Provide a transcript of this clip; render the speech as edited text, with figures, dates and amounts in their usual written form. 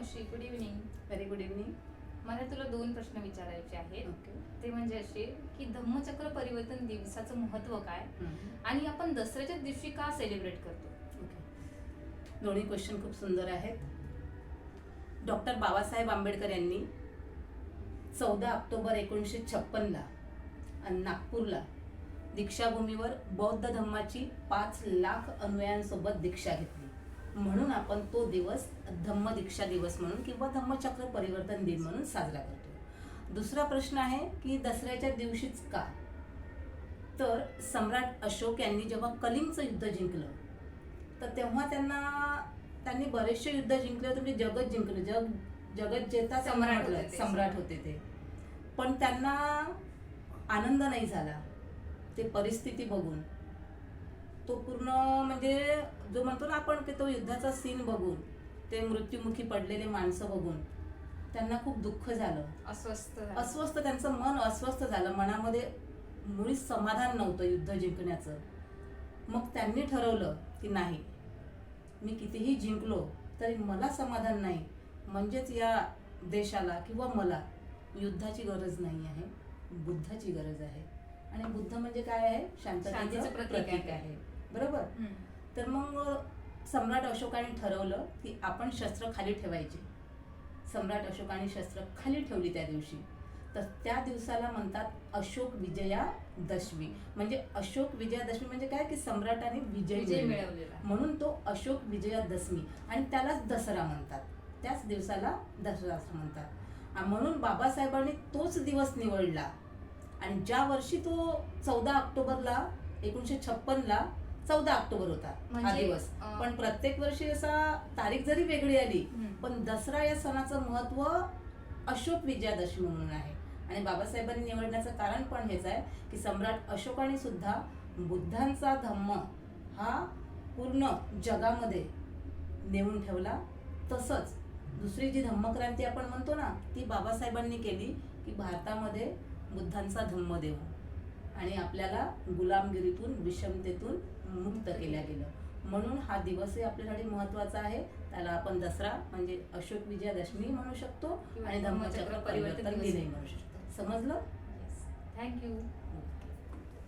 मावशी, good evening. Very good evening. मला तुला 2 प्रश्न विचारायचे आहेत. ओके. ते म्हणजे असे की धम्मचक्र परिवर्तन दिवसाचं महत्त्व काय आणि आपण दसऱ्याच्या दिवशी का सेलिब्रेट करतो? ओके. दोन्ही क्वेश्चन खूप सुंदर आहेत. डॉक्टर बाबासाहेब आंबेडकर यांनी 14 ऑक्टोबर 1956ला नागपूरला दीक्षाभूमीवर बौद्ध धम्माची 5 लाख अन्वयांसोबत दीक्षा घेतली. म्हणून आपण तो दिवस धम्म दीक्षा दिवस म्हणून किंवा धम्मचक्र परिवर्तन दिन म्हणून साजरा करतो. दुसरा प्रश्न आहे की दसऱ्याच्या दिवशीच का? तर सम्राट अशोक यांनी जेव्हा कलिंगचं युद्ध जिंकलं तर तेव्हा त्यांनी बरेचसे युद्ध जिंकले होते, म्हणजे जगत जिंकलं. जगत जेता सम्राट होते ते. पण त्यांना आनंद नाही झाला ते परिस्थिती बघून. तो पूर्ण म्हणजे जो म्हणतो ना आपण की तो युद्धाचा सीन बघून, ते मृत्युमुखी पडलेले माणसं बघून त्यांना खूप दुःख झालं, अस्वस्थ त्यांचं मन अस्वस्थ झालं. मनामध्ये मुळीच समाधान नव्हतं युद्ध जिंकण्याचं. मग त्यांनी ठरवलं की नाही, मी कितीही जिंकलो तरी मला समाधान नाही, म्हणजेच या देशाला किंवा मला युद्धाची गरज नाही आहे, बुद्धाची गरज आहे. आणि बुद्ध म्हणजे काय आहे? शांततेचं प्रतीक आहे. बरोबर. तर मग सम्राट अशोकाने ठरवलं की आपण शस्त्र खाली ठेवायचे. सम्राट अशोकाने शस्त्र खाली ठेवली त्या दिवशी. तर त्या दिवसाला म्हणतात अशोक विजयादशमी. म्हणजे अशोक विजयादशमी म्हणजे काय की सम्राटाने विजय मिळवलेला, म्हणून तो अशोक विजयादशमी. आणि त्यालाच दसरा म्हणतात. त्याच दिवसाला दसरा असं म्हणतात. म्हणून बाबासाहेबांनी तोच दिवस निवडला. आणि ज्या वर्षी तो 14 ऑक्टोबरला 1956ला 14 ऑक्टोबर होता हा दिवस. पण प्रत्येक वर्षी असा तारीख जरी वेगळी आली पण दसरा या सणाचं महत्व अशोक विजयादशमी म्हणून आहे. आणि बाबासाहेबांनी निवडण्याचं कारण पण हेच आहे की सम्राट अशोकाने सुद्धा बुद्धांचा धम्म हा पूर्ण जगामध्ये नेऊन ठेवला. तसंच दुसरी जी धम्मक्रांती आपण म्हणतो ना, ती बाबासाहेबांनी केली की भारतामध्ये बुद्धांचा धम्म देऊ आणि आपल्याला गुलामगिरीतून, विषमतेतून मुक्त केल्या गेलं. म्हणून हा दिवसही आपल्यासाठी महत्वाचा आहे. त्याला आपण दसरा म्हणजे अशोक विजयादशमी म्हणू शकतो आणि धम्मचक्र परिवर्तन दिनही म्हणू शकतो. समजलं? थँक्यू.